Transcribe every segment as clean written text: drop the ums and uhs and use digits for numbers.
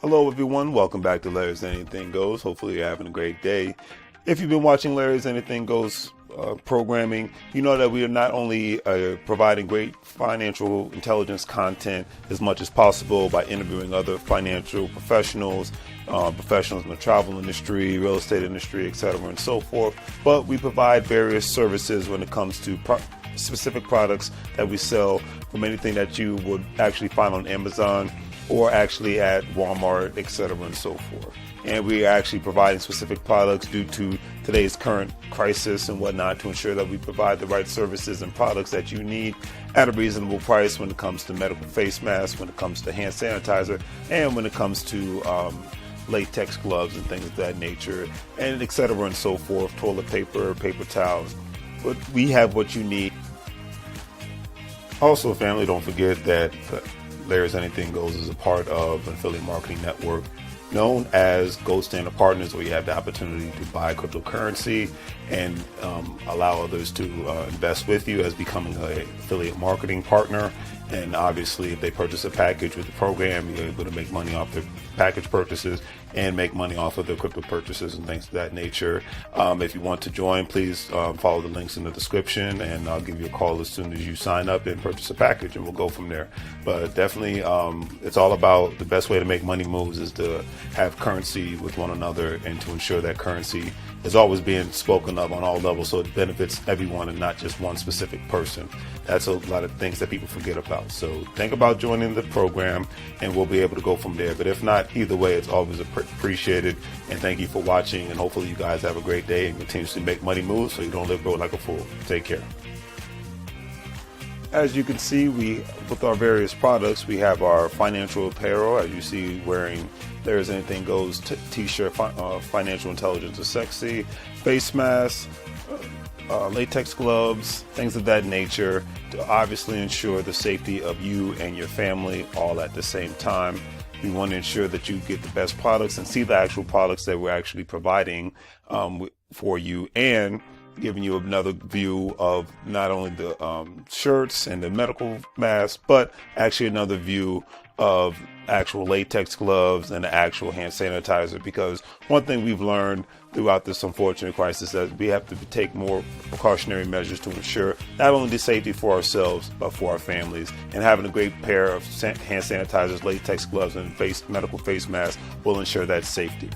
Hello everyone, welcome back to Larry's Anything Goes. Hopefully you're having a great day. If you've been watching Larry's Anything Goes programming, you know that we are not only providing great financial intelligence content as much as possible by interviewing other financial professionals, professionals in the travel industry, real estate industry, etc. and so forth, but we provide various services when it comes to specific products that we sell, from anything that you would actually find on Amazon or actually at Walmart, etc. and so forth. And we are actually providing specific products due to today's current crisis and whatnot to ensure that we provide the right services and products that you need at a reasonable price when it comes to medical face masks, when it comes to hand sanitizer, and when it comes to latex gloves and things of that nature, and etc. and so forth, toilet paper, paper towels. But we have what you need. Also, family, don't forget that Larry's Anything Goes is a part of an affiliate marketing network known as Gold Standard Partners, where you have the opportunity to buy cryptocurrency and allow others to invest with you as becoming an affiliate marketing partner. And obviously, if they purchase a package with the program, you're able to make money off the package purchases and make money off of the crypto purchases and things of that nature. If you want to join, please follow the links in the description, and I'll give you a call as soon as you sign up and purchase a package, and we'll go from there. But definitely, it's all about the best way to make money moves is to have currency with one another and to ensure that currency is always being spoken of on all levels, so it benefits everyone and not just one specific person. That's a lot of things that people forget about. So think about joining the program and we'll be able to go from there. But if not, either way, it's always appreciated. And thank you for watching. And hopefully you guys have a great day and continuously make money moves so you don't live broke like a fool. Take care. As you can see, with our various products, we have our financial apparel. As you see, wearing There's Anything Goes t-shirt, financial intelligence is sexy, face masks, latex gloves, things of that nature, to obviously ensure the safety of you and your family all at the same time. We want to ensure that you get the best products and see the actual products that we're actually providing for you, and giving you another view of not only the shirts and the medical masks, but actually another view of actual latex gloves and the actual hand sanitizer. Because one thing we've learned throughout this unfortunate crisis is that we have to take more precautionary measures to ensure not only the safety for ourselves, but for our families. And having a great pair of hand sanitizers, latex gloves, and medical face masks will ensure that safety.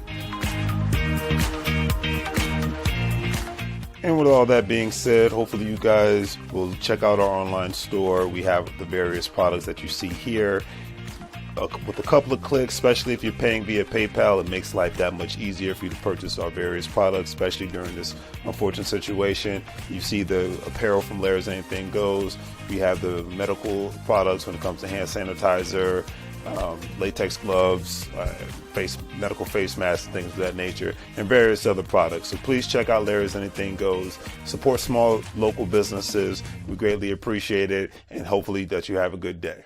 And with all that being said, hopefully you guys will check out our online store. We have the various products that you see here. With a couple of clicks, especially if you're paying via PayPal, it makes life that much easier for you to purchase our various products, especially during this unfortunate situation. You see the apparel from Larry's Anything Goes. We have the medical products when it comes to hand sanitizer, latex gloves, medical face masks, things of that nature, and various other products. So please check out Larry's Anything Goes. Support small local businesses. We greatly appreciate it, and hopefully that you have a good day.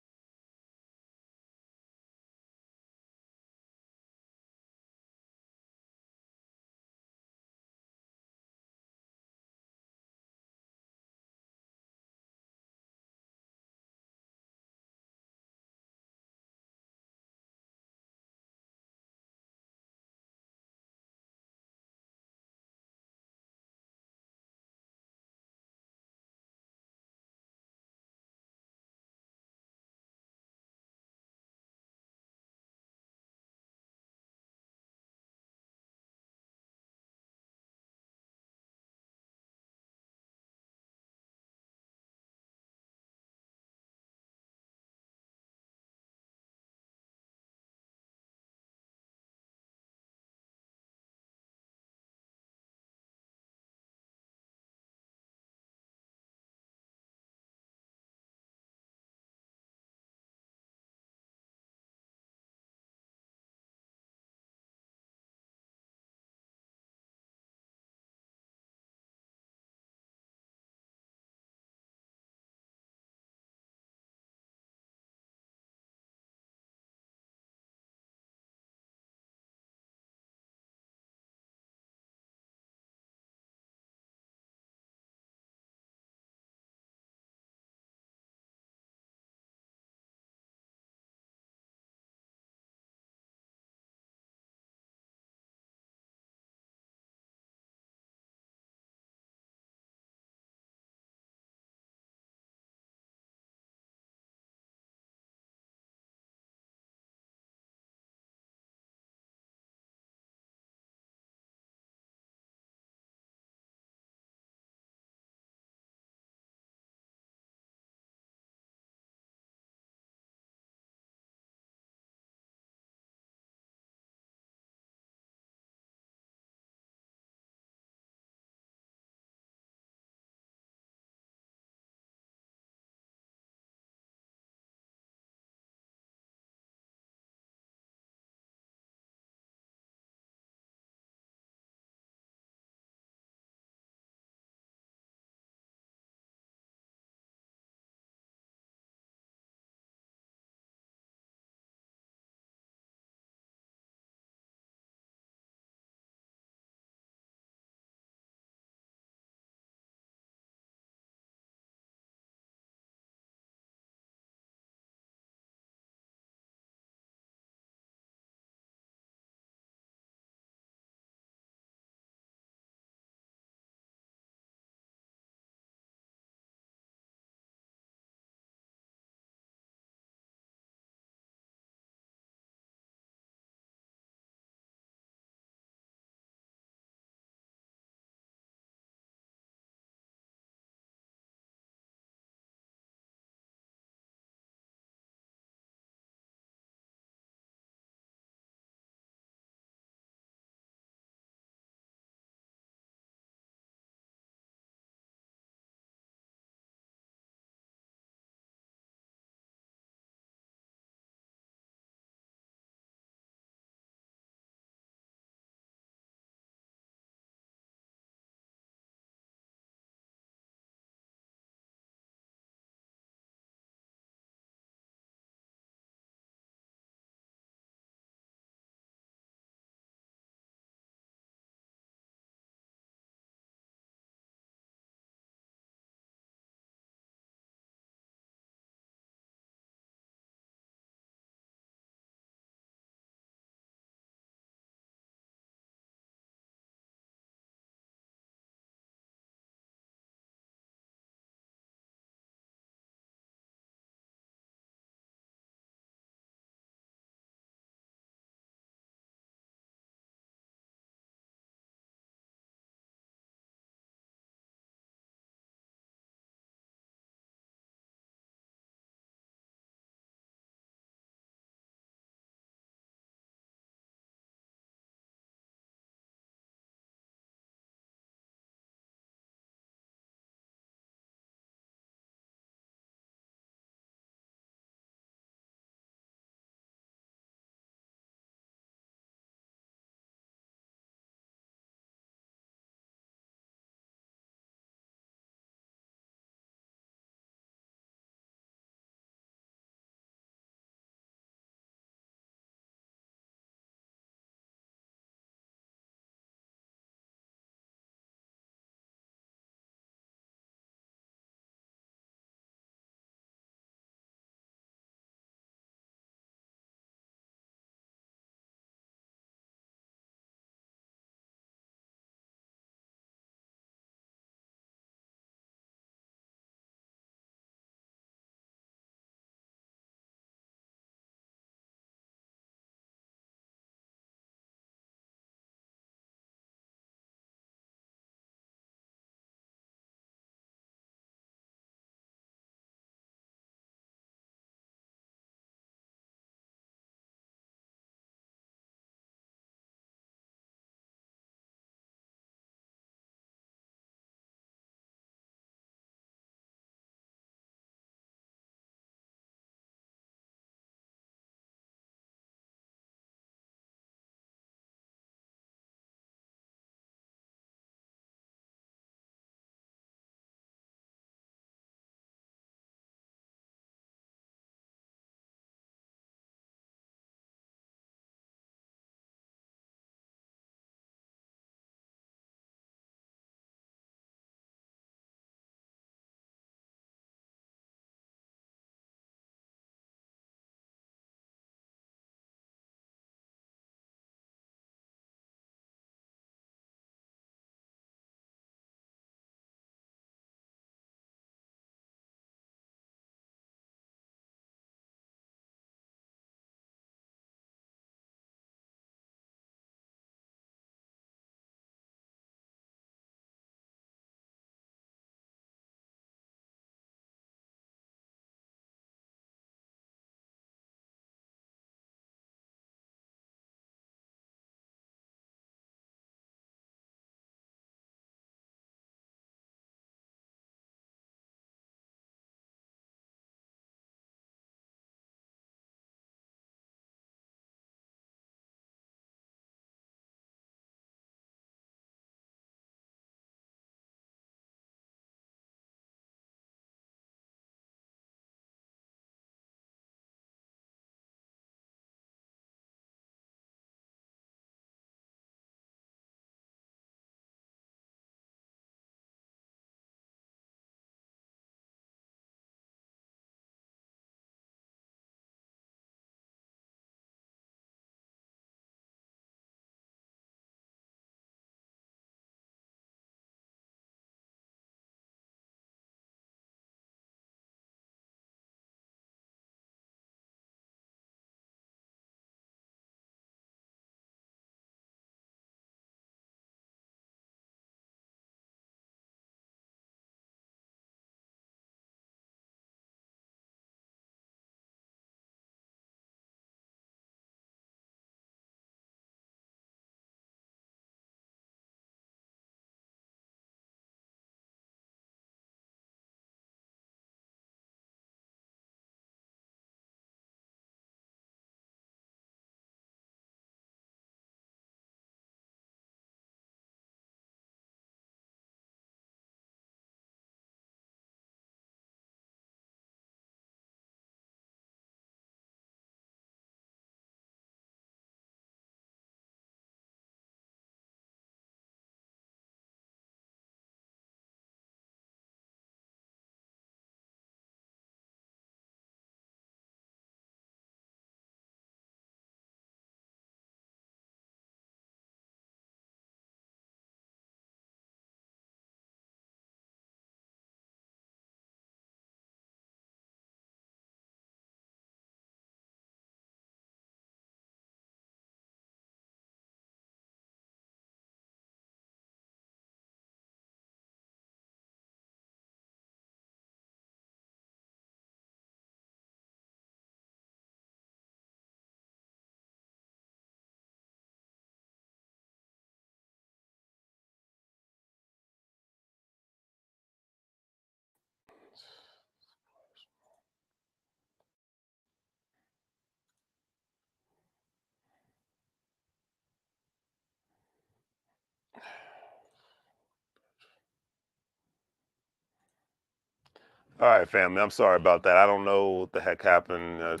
All right, family. I'm sorry about that. I don't know what the heck happened.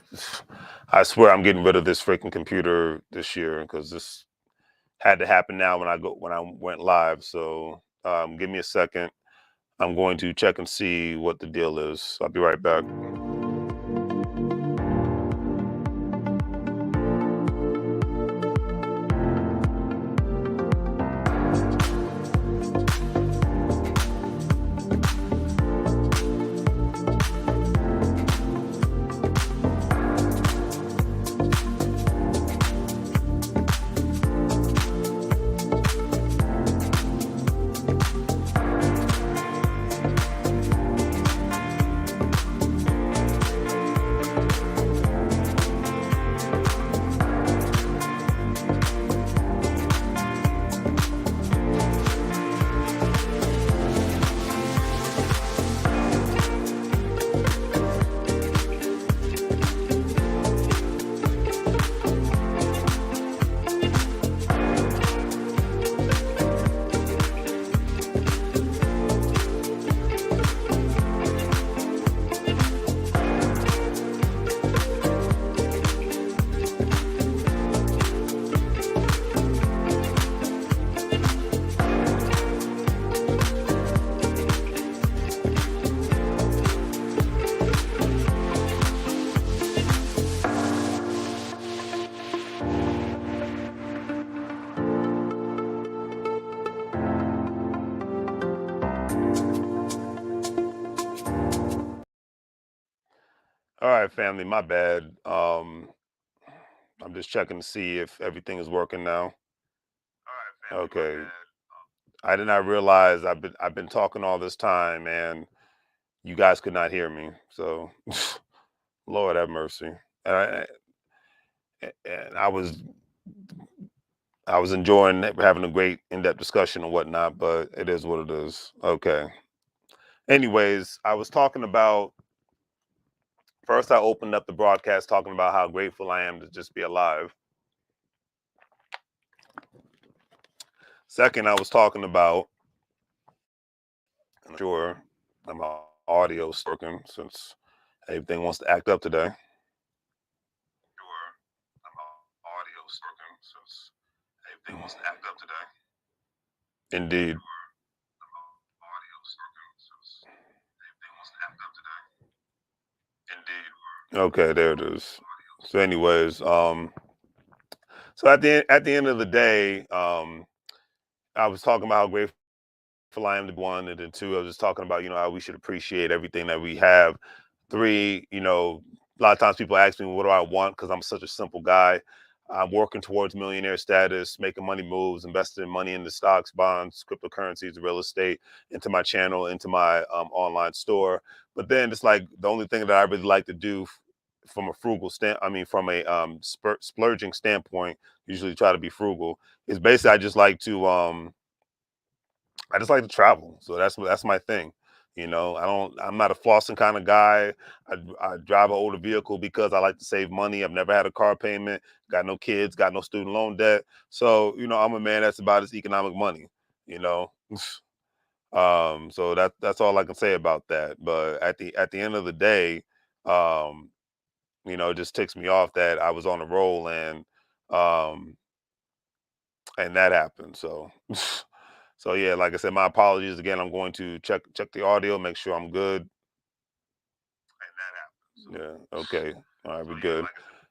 I swear I'm getting rid of this freaking computer this year because this had to happen now when I went live. So give me a second. I'm going to check and see what the deal is. I'll be right back. All right, family. My bad. I'm just checking to see if everything is working now. Okay. I did not realize I've been talking all this time and you guys could not hear me. So, Lord have mercy. And and I was enjoying having a great in-depth discussion and whatnot, but it is what it is. Okay. Anyways, I was talking about first. I opened up the broadcast talking about how grateful I am to just be alive. Second, I was talking about, I'm sure that my audio's working since everything wants to act up today. Indeed. Okay, there it is. So, anyways, so at the end of the day, I was talking about how grateful I am to one, and then two, I was just talking about how we should appreciate everything that we have. Three, a lot of times people ask me, what do I want? Because I'm such a simple guy. I'm working towards millionaire status, making money moves, investing money into stocks, bonds, cryptocurrencies, real estate, into my channel, into my online store. But then it's like the only thing that I really like to do from a frugal from a splurging standpoint, usually try to be frugal, is basically I just like to travel, so that's my thing. I'm not a flossing kind of guy. I drive an older vehicle because I like to save money. I've never had a car payment, got no kids, got no student loan debt. So I'm a man that's about his economic money. You know, so that's all I can say about that. But at the end of the day, um, it just ticks me off that I was on a roll um, and that happened. So. So yeah, like I said, my apologies again. I'm going to check the audio, make sure I'm good. Yeah, okay. All right, we're good.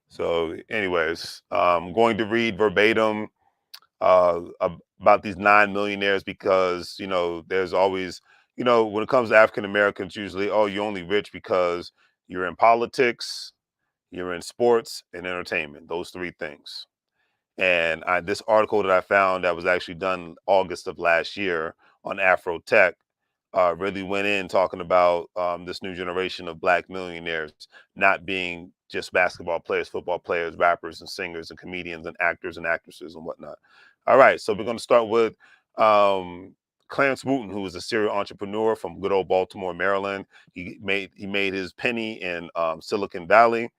So, anyways, I'm going to read verbatim about these 9 millionaires because there's always when it comes to African Americans, usually, oh, you're only rich because you're in politics, you're in sports, and entertainment. Those three things. And this article that I found that was actually done August of last year on Afro Tech really went in talking about this new generation of black millionaires not being just basketball players, football players, rappers and singers and comedians and actors and actresses and whatnot. All right, so we're going to start with Clarence Wooten, who is a serial entrepreneur from good old Baltimore, Maryland. He made his penny in Silicon Valley.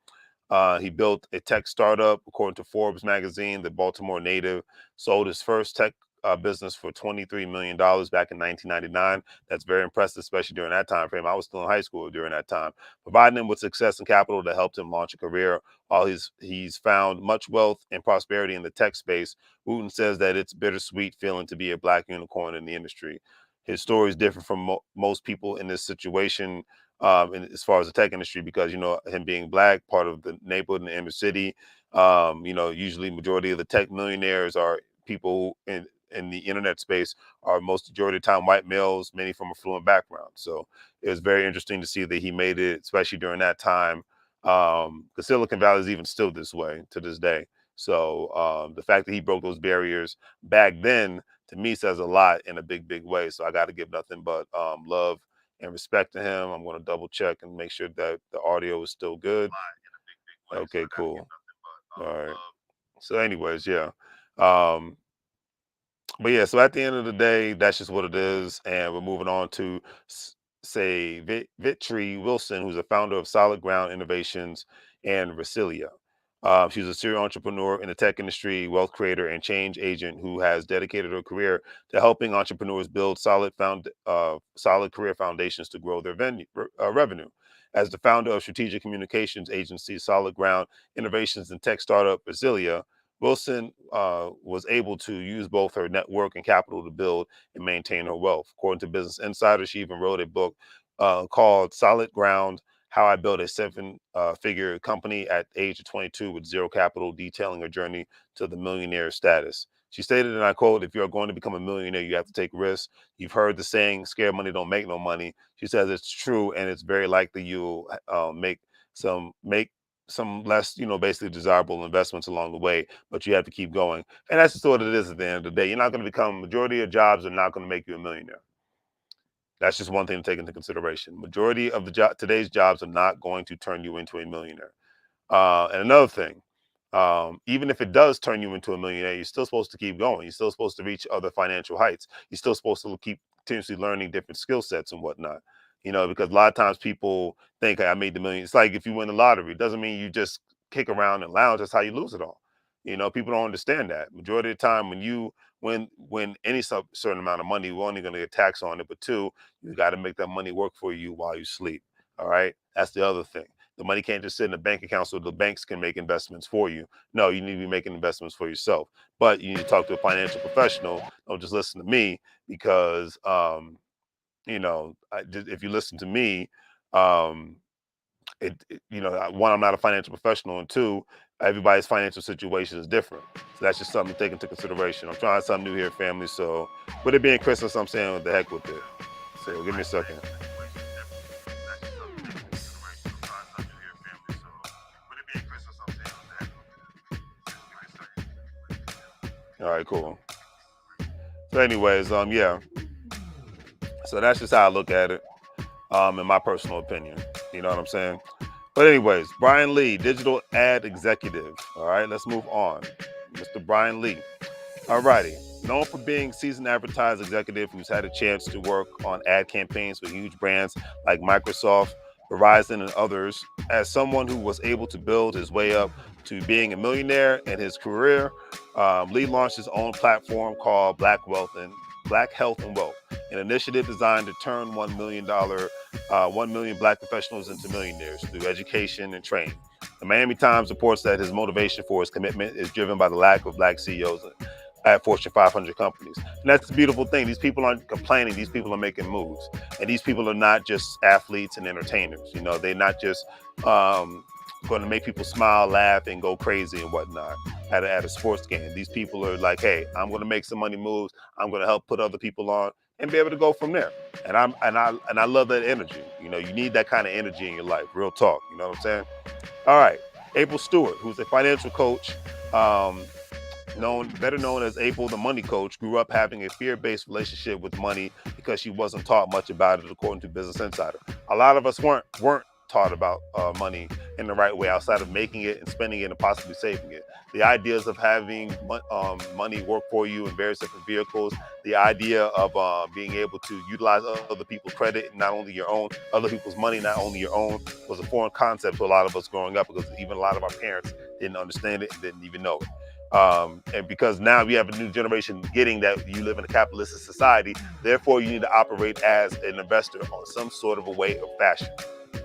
He built a tech startup. According to Forbes magazine, the Baltimore native sold his first tech business for $23 million back in 1999. That's very impressive, especially during that time frame. I was still in high school during that time, providing him with success and capital that helped him launch a career. While he's found much wealth and prosperity in the tech space, Wooten says that it's bittersweet feeling to be a black unicorn in the industry. His story is different from most people in this situation, as far as the tech industry, because him being black, part of the neighborhood in the inner city. Usually majority of the tech millionaires are people in the internet space, are most majority of the time white males, many from affluent backgrounds. So it was very interesting to see that he made it, especially during that time. Because Silicon Valley is even still this way to this day. So the fact that he broke those barriers back then, to me, says a lot in a big, big way. So I got to give nothing but love and respect to him. I'm going to double check and make sure that the audio is still good. Okay, cool. All right. So, anyways, yeah. Um, but yeah, so at the end of the day, that's just what it is, and we're moving on to say Vitri Wilson, who's a founder of Solid Ground Innovations and Resilia. She's a serial entrepreneur in the tech industry, wealth creator, and change agent who has dedicated her career to helping entrepreneurs build solid career foundations to grow their revenue. As the founder of strategic communications agency Solid Ground Innovations and tech startup Resilia, Wilson was able to use both her network and capital to build and maintain her wealth. According to Business Insider, she even wrote a book called Solid Ground: How I Built a Seven-Figure Company at the age of 22 with zero capital, detailing her journey to the millionaire status. She stated, and I quote, "If you're going to become a millionaire, you have to take risks. You've heard the saying, scared money don't make no money." She says it's true, and it's very likely you'll make some less, basically desirable investments along the way, but you have to keep going. And that's just what it is at the end of the day. You're not going to become, majority of jobs are not going to make you a millionaire. That's just one thing to take into consideration. Majority of today's jobs are not going to turn you into a millionaire. And another thing, even if it does turn you into a millionaire, you're still supposed to keep going. You're still supposed to reach other financial heights. You're still supposed to keep continuously learning different skill sets and whatnot. Because a lot of times people think, "Hey, I made the million." It's like if you win the lottery, it doesn't mean you just kick around and lounge. That's how you lose it all. People don't understand that. Majority of the time, when you win any certain amount of money, we're only going to get taxed on it. But two, you got to make that money work for you while you sleep. All right, that's the other thing. The money can't just sit in the bank account so the banks can make investments for you. No, you need to be making investments for yourself. But you need to talk to a financial professional. Don't just listen to me because, if you listen to me, um, one, I'm not a financial professional, and two, everybody's financial situation is different. So that's just something to take into consideration. I'm trying something new here, family. So with it being Christmas, I'm saying what the heck with it. So give me a second. All right, cool. So, anyways, yeah. So that's just how I look at it, in my personal opinion. You know what I'm saying? But anyways, Brian Lee, digital ad executive. All right, let's move on. Mr. Brian Lee. Alrighty. Known for being seasoned advertising executive who's had a chance to work on ad campaigns for huge brands like Microsoft, Verizon, and others, as someone who was able to build his way up to being a millionaire in his career, Lee launched his own platform called Black Health and Wealth, an initiative designed to turn $1 million Black professionals into millionaires through education and training. The Miami Times reports that his motivation for his commitment is driven by the lack of Black CEOs at Fortune 500 companies. And that's the beautiful thing. These people aren't complaining. These people are making moves. And these people are not just athletes and entertainers. They're not just going to make people smile, laugh, and go crazy and whatnot at a sports game. These people are like, hey, I'm going to make some money moves. I'm going to help put other people on and be able to go from there. And I love that energy. You need that kind of energy in your life. Real talk. You know what I'm saying? All right. April Stewart, who's a financial coach, better known as April the Money Coach, grew up having a fear-based relationship with money because she wasn't taught much about it, according to Business Insider. A lot of us weren't taught about money in the right way, outside of making it and spending it and possibly saving it. The ideas of having money work for you in various different vehicles, the idea of being able to utilize other people's credit, not only your own, other people's money, not only your own, was a foreign concept to a lot of us growing up, because even a lot of our parents didn't understand it and didn't even know it. And because now we have a new generation getting that you live in a capitalistic society, therefore you need to operate as an investor on some sort of a way or fashion,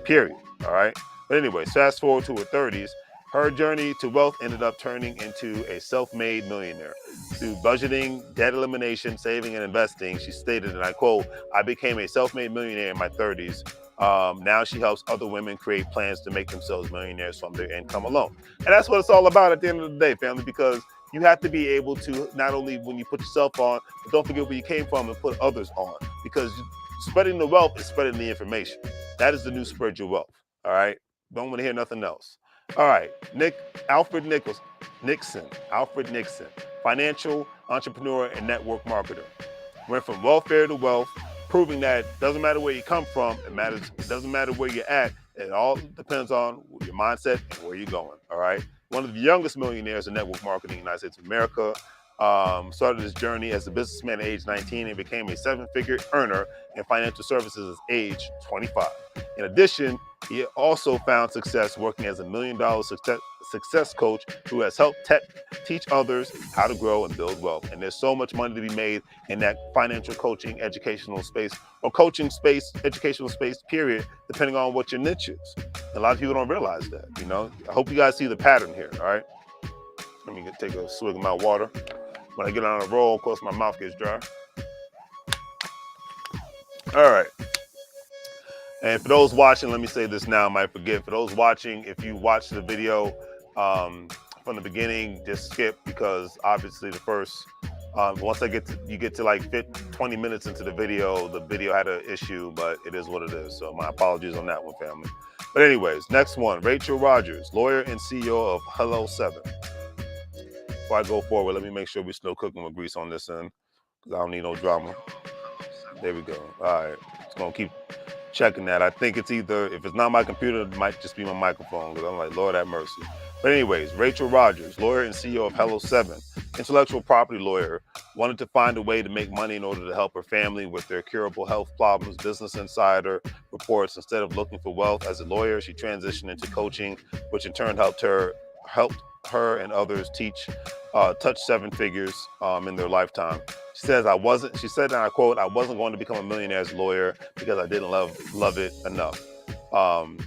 period. All right. But anyways, fast forward to her 30s. Her journey to wealth ended up turning into a self-made millionaire. Through budgeting, debt elimination, saving, and investing, she stated, and I quote, "I became a self-made millionaire in my 30s. Now she helps other women create plans to make themselves millionaires from their income alone." And that's what it's all about at the end of the day, family, because you have to be able to, not only when you put yourself on, but don't forget where you came from and put others on, because spreading the wealth is spreading the information. That is the new spread your wealth. All right. Don't want to hear nothing else. All right. Alfred Nixon, financial entrepreneur and network marketer. Went from welfare to wealth, proving that it doesn't matter where you come from, it doesn't matter where you're at. It all depends on your mindset and where you're going. All right. One of the youngest millionaires in network marketing in the United States of America. Started his journey as a businessman at age 19 and became a seven-figure earner in financial services at age 25. In addition, he also found success working as a $1 million success coach who has helped teach others how to grow and build wealth. And there's so much money to be made in that financial coaching, educational space, or coaching space, educational space, period, depending on what your niche is. A lot of people don't realize that, you know. I hope you guys see the pattern here, all right? Let me take a swig of my water. When I get on a roll, of course, my mouth gets dry. All right. And for those watching, let me say this now, I might forget. For those watching, if you watch the video from the beginning, just skip, because obviously the first, once you get to like 20 minutes into the video had an issue, but it is what it is. So my apologies on that one, family. But anyways, next one, Rachel Rogers, lawyer and CEO of Hello 7. Before I go forward, let me make sure we're still cooking with grease on this end, because I don't need no drama. There we go. All right. Just going to keep checking that. I think it's either, if it's not my computer, it might just be my microphone, because I'm like, Lord have mercy. But anyways, Rachel Rogers, lawyer and CEO of Hello 7, intellectual property lawyer, wanted to find a way to make money in order to help her family with their curable health problems. Business Insider reports, instead of looking for wealth as a lawyer, she transitioned into coaching, which in turn helped her and others touch seven figures in their lifetime. She said, and I quote, "I wasn't going to become a millionaire as a lawyer because I didn't love it enough."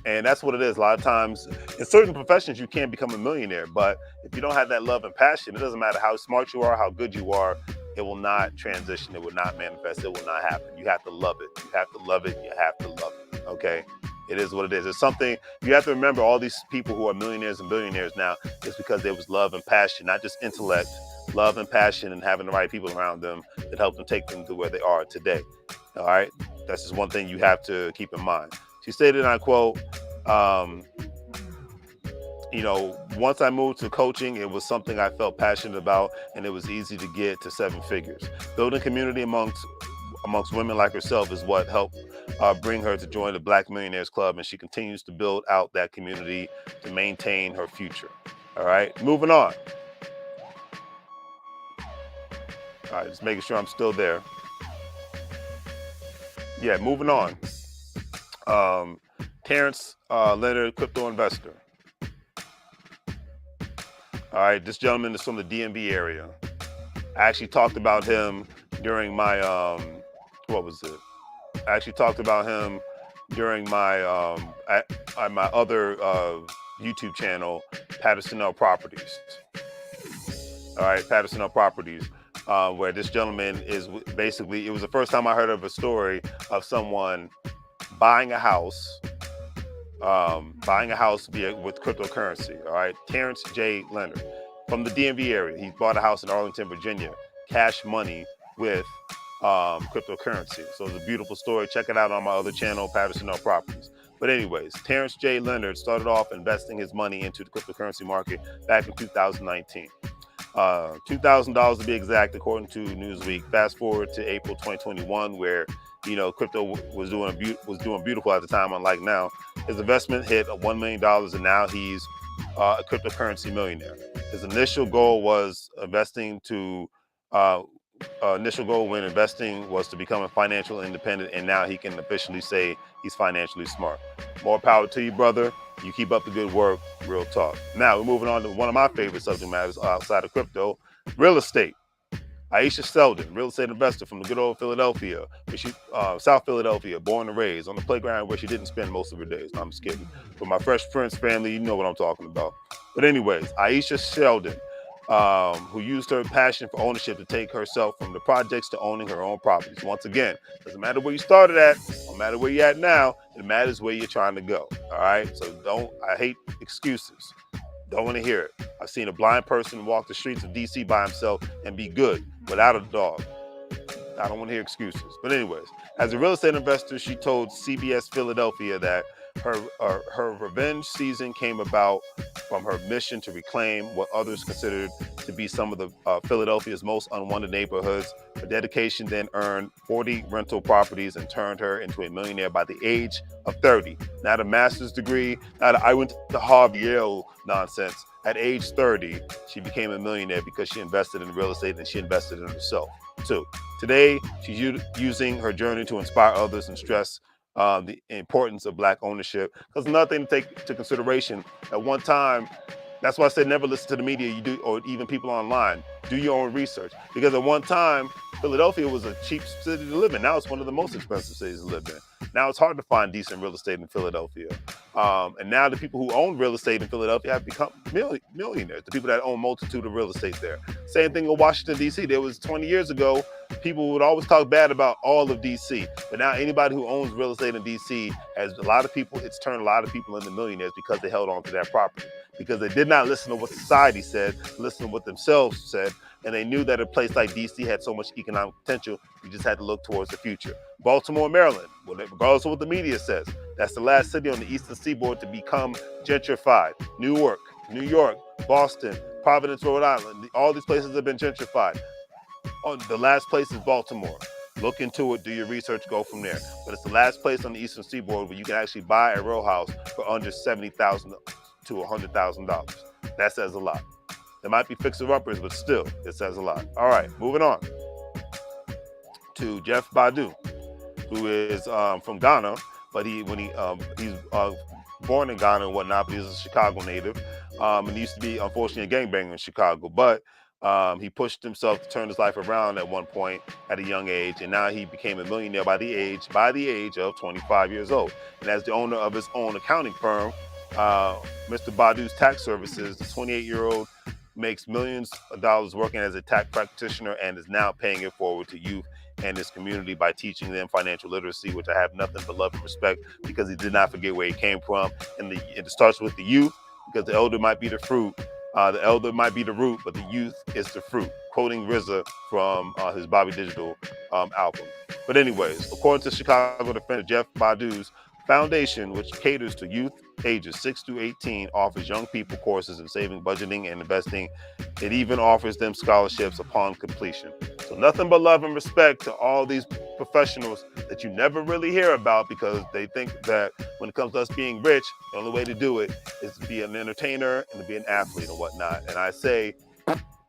And that's what it is. A lot of times in certain professions, you can't become a millionaire, but if you don't have that love and passion, it doesn't matter how smart you are, how good you are, it will not transition. It will not manifest. It will not happen. You have to love it. You have to love it. You have to love it. Okay. It is what it is. It's something you have to remember. All these people who are millionaires and billionaires now is because there was love and passion, not just intellect, love and passion, and having the right people around them that help them take them to where they are today. All right. That's just one thing you have to keep in mind. She stated, and I quote, once I moved to coaching, it was something I felt passionate about, and it was easy to get to seven figures. Building community amongst women like herself is what helped bring her to join the Black Millionaires Club, and she continues to build out that community to maintain her future. All right, moving on. All right, just making sure I'm still there. Yeah, moving on. Terrence Leonard, crypto investor. All right, this gentleman is from the DMV area. I actually talked about him during my I actually talked about him during my my other YouTube channel, Pattersonell Properties. All right, Pattersonell Properties, where this gentleman is basically, it was the first time I heard of a story of someone buying a house with cryptocurrency. All right, Terrence J. Leonard from the DMV area. He bought a house in Arlington, Virginia, cash money with cryptocurrency. So it's a beautiful story. Check it out on my other channel, Pattersonell Properties. But anyways, Terrence J. Leonard started off investing his money into the cryptocurrency market back in 2019. $2,000 to be exact, according to Newsweek. Fast forward to April 2021, where crypto was doing beautiful at the time, unlike now. His investment hit $1 million, and now he's a cryptocurrency millionaire. His initial goal was investing to initial goal when investing was to become a financial independent, and now he can officially say he's financially smart. More power to you, brother. You keep up the good work. Real talk. Now we're moving on to one of my favorite subject matters outside of crypto, real estate. Aisha Selden, real estate investor from the good old Philadelphia, South Philadelphia, born and raised on the playground where she didn't spend most of her days. No, I'm just kidding. For my Fresh Prince family, you know what I'm talking about. But anyways, Aisha Sheldon, who used her passion for ownership to take herself from the projects to owning her own properties. Once again, doesn't matter where you started at, no matter where you're at now, it matters where you're trying to go. All right, so I hate excuses. Don't want to hear it. I've seen a blind person walk the streets of DC by himself and be good without a dog. I don't want to hear excuses. But anyways, as a real estate investor, she told CBS Philadelphia that her revenge season came about from her mission to reclaim what others considered to be some of the Philadelphia's most unwanted neighborhoods. Her dedication then earned 40 rental properties and turned her into a millionaire by the age of 30. Not a master's degree, not a I went to Harvard, Yale nonsense. At age 30, she became a millionaire because she invested in real estate and she invested in herself too. Today, she's using her journey to inspire others and stress the importance of Black ownership. Because another thing to take into consideration, at one time, that's why I said never listen to the media, or even people online. Do your own research. Because at one time, Philadelphia was a cheap city to live in. Now it's one of the most expensive cities to live in. Now it's hard to find decent real estate in Philadelphia. And now the people who own real estate in Philadelphia have become millionaires, the people that own a multitude of real estate there. Same thing in Washington, D.C. There was 20 years ago, people would always talk bad about all of D.C. But now anybody who owns real estate in D.C. has it's turned a lot of people into millionaires because they held on to that property. Because they did not listen to what society said, listen to what themselves said, and they knew that a place like DC had so much economic potential, you just had to look towards the future. Baltimore, Maryland, regardless of what the media says, that's the last city on the eastern seaboard to become gentrified. Newark, New York, Boston, Providence, Rhode Island, all these places have been gentrified. The last place is Baltimore. Look into it, do your research, go from there. But it's the last place on the eastern seaboard where you can actually buy a row house for under $70,000 to $100,000. That says a lot. There might be fixer-uppers, but still, it says a lot. All right, moving on to Jeff Badu, who is from Ghana, but he's born in Ghana and whatnot, but he's a Chicago native. And he used to be, unfortunately, a gangbanger in Chicago, but he pushed himself to turn his life around at one point at a young age, and now he became a millionaire by the age of 25 years old. And as the owner of his own accounting firm, Mr. Badu's Tax Services, the 28-year-old makes millions of dollars working as a tax practitioner and is now paying it forward to youth and his community by teaching them financial literacy, which I have nothing but love and respect, because he did not forget where he came from. And it starts with the youth, because the elder might be the fruit. The elder might be the root, but the youth is the fruit. Quoting RZA from his Bobby Digital album. But anyways, according to Chicago defender Jeff Badu's foundation, which caters to youth ages 6 to 18, offers young people courses in saving, budgeting, and investing. It even offers them scholarships upon completion. So nothing but love and respect to all these professionals that you never really hear about, because they think that when it comes to us being rich, the only way to do it is to be an entertainer and to be an athlete and whatnot. And I say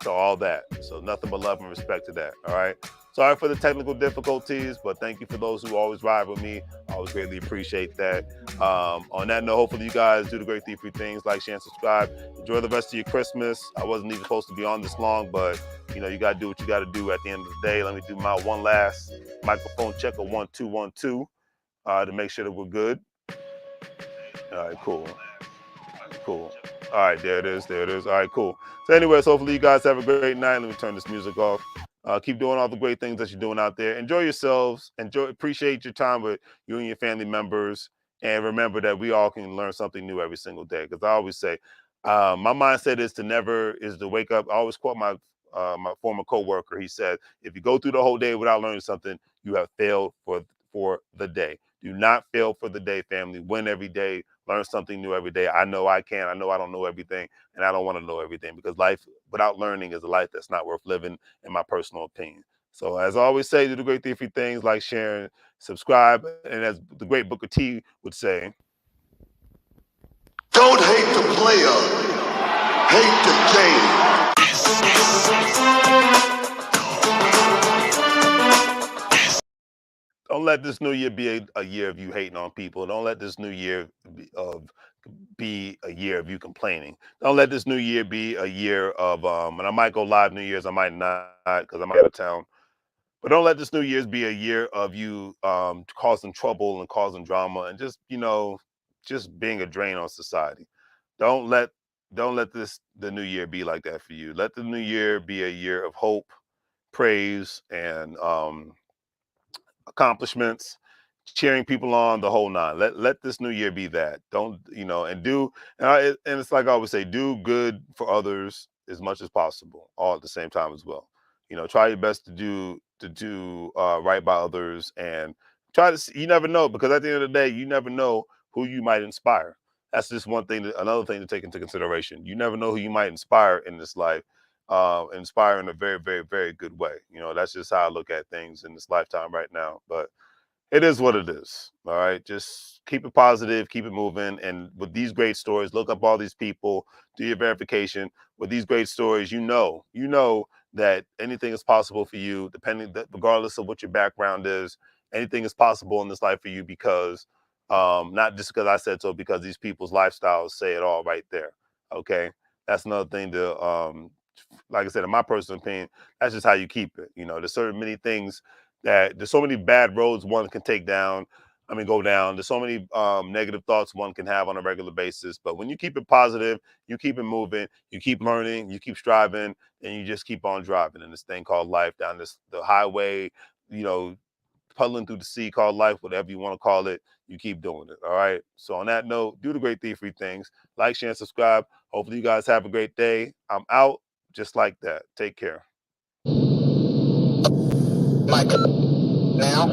to all that. So nothing but love and respect to that. All right. Sorry for the technical difficulties, but thank you for those who always ride with me. I always greatly appreciate that. On that note, hopefully you guys do the great three things: like, share, and subscribe. Enjoy the rest of your Christmas. I wasn't even supposed to be on this long, but you got to do what you got to do at the end of the day. Let me do my one last microphone check of 1 2 1 2 to make sure that we're good. All right, cool. All right, there it is. All right, cool. So anyways, hopefully you guys have a great night. Let me turn this music off. Keep doing all the great things that you're doing out there. Enjoy yourselves. Appreciate your time with you and your family members. And remember that we all can learn something new every single day. Because I always say, my mindset is to wake up. I always quote my former coworker. He said, if you go through the whole day without learning something, you have failed for the day. Do not fail for the day, family. Win every day. Learn something new every day. I know I can. I know I don't know everything, and I don't want to know everything, because life without learning is a life that's not worth living, in my personal opinion. So as I always say, do the great three things: like, sharing, subscribe, and as the great Booker T would say, don't hate the player, hate the game. don't let this new year be a year of you hating on people. Don't let this new year be a year of you complaining. Don't let this new year be a year of and I might go live New Year's, I might not because I'm out of town. But don't let this New Year's be a year of you causing trouble and causing drama and just, just being a drain on society. Don't let don't let the new year be like that for you. Let the new year be a year of hope, praise, and accomplishments, cheering people on, the whole nine. Let this new year be that. Don't and do and it's like I always say, do good for others as much as possible, all at the same time as well. Try your best to do right by others and try to. You never know because at the end of the day, you never know who you might inspire. That's just one thing. Another thing to take into consideration. You never know who you might inspire in this life. Inspire in a very, very, very good way. That's just how I look at things in this lifetime right now. But it is what it is. All right. Just keep it positive, keep it moving. And with these great stories, look up all these people, do your verification. With these great stories, you know that anything is possible for you, regardless of what your background is, anything is possible in this life for you because not just because I said so, because these people's lifestyles say it all right there. Okay. That's another thing to like I said, in my personal opinion, that's just how you keep it. There's certain many things that there's so many bad roads one can take down. I mean, go down. There's so many negative thoughts one can have on a regular basis. But when you keep it positive, you keep it moving, you keep learning, you keep striving, and you just keep on driving in this thing called life down the highway, you know, puddling through the sea called life, whatever you want to call it. You keep doing it. All right. So on that note, do the great three free things. Like, share, and subscribe. Hopefully you guys have a great day. I'm out just like that. Take care. Like now.